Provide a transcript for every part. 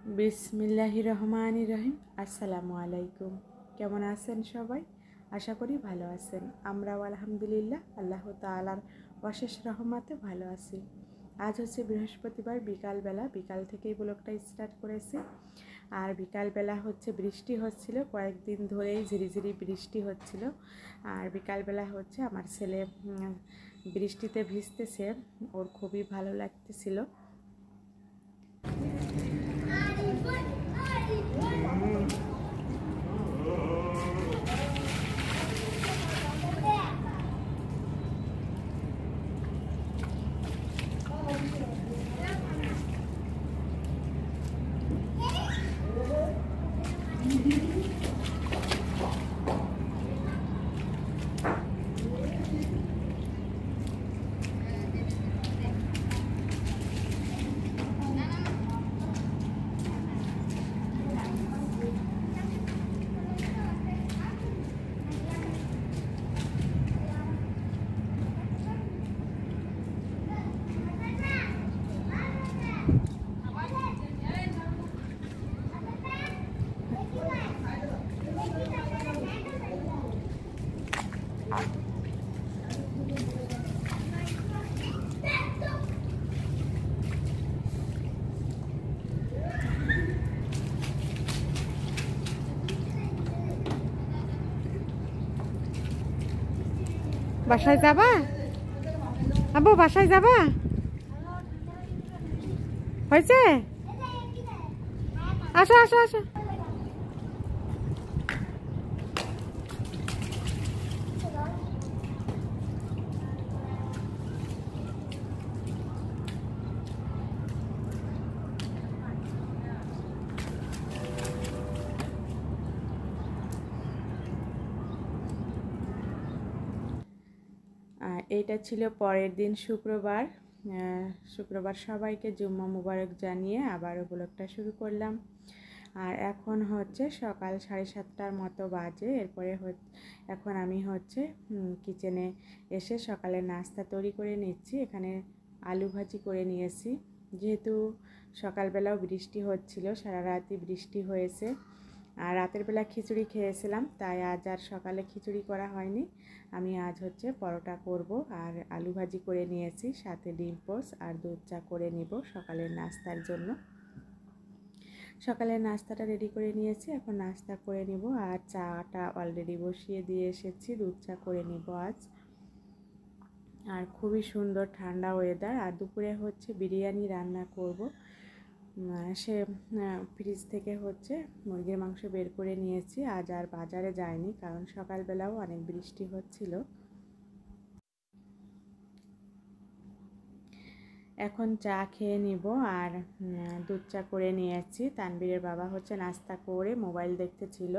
বিসমিল্লাহির রহমানির রহিম। আসসালামু আলাইকুম। কেমন আছেন সবাই? আশা করি ভালো আছেন। আমরাও আলহামদুলিল্লাহ আল্লাহ তাআলার অশেষ রহমতে ভালো আছি। আজ হচ্ছে বৃহস্পতিবার, বিকাল থেকেই ব্লগটা স্টার্ট করেছি। আর বিকালবেলা হচ্ছে বৃষ্টি হচ্ছিল, কয়েকদিন ধরেই ঝিরিঝিরি বৃষ্টি হচ্ছিল। আর বিকালবেলা হচ্ছে আমার ছেলে বৃষ্টিতে ভিজতেছে, ওর খুবই ভালো লাগতেছিল। বাসায় যাবা? আব্বু বাসায় যাবা? হয়েছে? আসো আসো আসো। এইটা ছিল পরের দিন শুক্রবার। শুক্রবার সবাইকে জুম্মা মুবারক জানিয়ে আবারও ব্লগটা শুরু করলাম। আর এখন হচ্ছে সকাল 7:30টার মতো বাজে। এরপরে এখন আমি হচ্ছে কিচেনে এসে সকালে নাস্তা তৈরি করে নিচ্ছি। এখানে আলু ভাজি করে নিয়েছি, যেহেতু সকালবেলাও বৃষ্টি হচ্ছিল, সারা রাতই বৃষ্টি হয়েছে। আর রাতের বেলা খিচুড়ি খেয়েছিলাম, তাই আজ আর সকালে খিচুড়ি করা হয়নি। আমি আজ হচ্ছে পরোটা করব আর আলু ভাজি করে নিয়েছি, সাথে ডিম পোস্ট আর দুধ চা করে নিব সকালের নাস্তার জন্য। সকালের নাস্তাটা রেডি করে নিয়েছি, এখন নাস্তা করে নিব। আর চাটা অলরেডি বসিয়ে দিয়ে এসেছি, দুধ চা করে নিব আজ। আর খুবই সুন্দর ঠান্ডা ওয়েদার। আর দুপুরে হচ্ছে বিরিয়ানি রান্না করব। সে ফ্রিজ থেকে হচ্ছে মুরগির মাংস বের করে নিয়েছি। আজ আর বাজারে যায়নি, কারণ সকালবেলাও অনেক বৃষ্টি হচ্ছিল। এখন চা খেয়ে নিব আর দুধ চা করে নিয়েছি। তানবীরের বাবা হচ্ছে নাস্তা করে মোবাইল দেখতেছিল,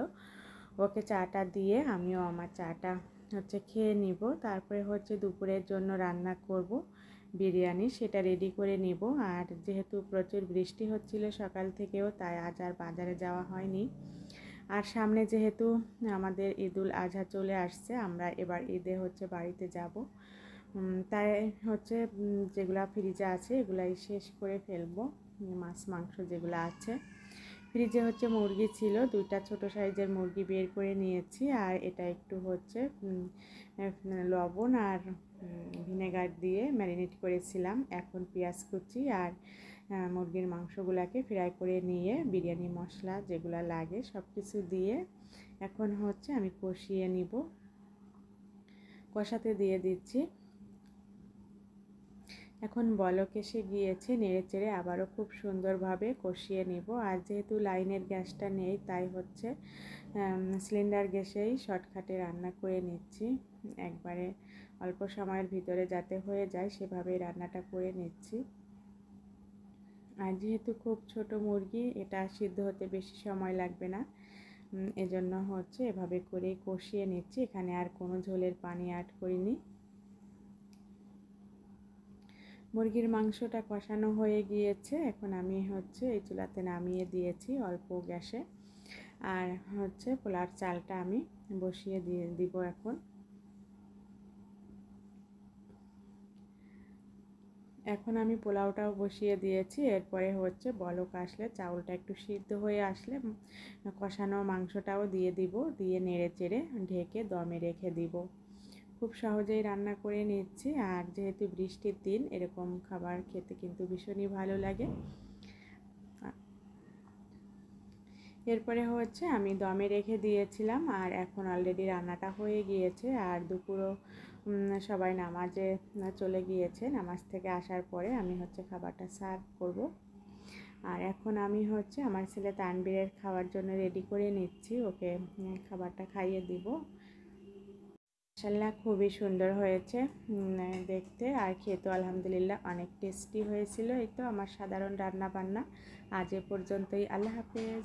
ওকে চাটা দিয়ে আমিও আমার চাটা হচ্ছে খেয়ে নিব। তারপরে হচ্ছে দুপুরের জন্য রান্না করব বিরিয়ানি, সেটা রেডি করে নিব। আর যেহেতু প্রচুর বৃষ্টি হচ্ছিল সকাল থেকেও, তাই আজ আর বাজারে যাওয়া হয়নি। আর সামনে যেহেতু আমাদের ঈদুল আজহা চলে আসছে, আমরা এবার ঈদে হচ্ছে বাড়িতে যাব, তাই হচ্ছে যেগুলা ফ্রিজে আছে এগুলাই শেষ করে ফেলবো। মাছ মাংস যেগুলো আছে ফ্রিজে হচ্ছে মুরগি ছিল, 2টা ছোট সাইজের মুরগি বের করে নিয়েছি। আর এটা একটু হচ্ছে লবণ আর ভিনেগার দিয়ে ম্যারিনেট করেছিলাম। এখন পেঁয়াজ কুচি আর মুরগির মাংসগুলোকে ফ্রাই করে নিয়ে বিরিয়ানি মশলা যেগুলো লাগে সব কিছু দিয়ে এখন হচ্ছে আমি কষিয়ে নিব। কষাতে দিয়ে দিচ্ছি। এখন বলক এসে গিয়েছে, নেড়ে চেড়ে আবারও খুব সুন্দরভাবে কষিয়ে নিব। আর যেহেতু লাইনের গ্যাসটা নেই, তাই হচ্ছে সিলিন্ডার গ্যাসেই শর্টকাটে রান্না করে নিচ্ছি। একবারে অল্প সময়ের ভিতরে যাতে হয়ে যায় সেভাবেই রান্নাটা করে নিচ্ছি। আর যেহেতু খুব ছোট মুরগি, এটা সিদ্ধ হতে বেশি সময় লাগবে না, এজন্য হচ্ছে এভাবে করেই কষিয়ে নিচ্ছি। এখানে আর কোনো ঝোলের পানি অ্যাড করিনি। মুরগির মাংসটা কষানো হয়ে গিয়েছে, এখন আমি হচ্ছে এই চুলাতে নামিয়ে দিয়েছি অল্প গ্যাসে। আর হচ্ছে পোলার চালটা আমি বসিয়ে দিব এখন। এখন আমি পোলাওটাও বসিয়ে দিয়েছি। এরপরে হচ্ছে বলক আসলে, চাউলটা একটু সিদ্ধ হয়ে আসলে কষানো মাংসটাও দিয়ে দিব, দিয়ে নেড়ে চেড়ে ঢেকে দমে রেখে দিব। খুব সহজেই রান্না করে নিচ্ছি। আর যেহেতু বৃষ্টির দিন, এরকম খাবার খেতে কিন্তু ভীষণই ভালো লাগে। এরপরে হচ্ছে আমি দমে রেখে দিয়েছিলাম, আর এখন অলরেডি রান্নাটা হয়ে গিয়েছে। আর দুপুরও সবাই নামাজে চলে গিয়েছে। নামাজ থেকে আসার পরে আমি হচ্ছে খাবারটা সার্ভ করব। আর এখন আমি হচ্ছে আমার ছেলে তানবীরের খাওয়ার জন্য রেডি করে নিচ্ছি, ওকে খাবারটা খাইয়ে দিব। মাশাআল্লাহ খুবই সুন্দর হয়েছে দেখতে, আর খেতেও আলহামদুলিল্লাহ অনেক টেস্টি হয়েছিল। এই তো আমার সাধারণ রান্না বান্না আজ এ পর্যন্তই। আল্লাহ হাফেজ।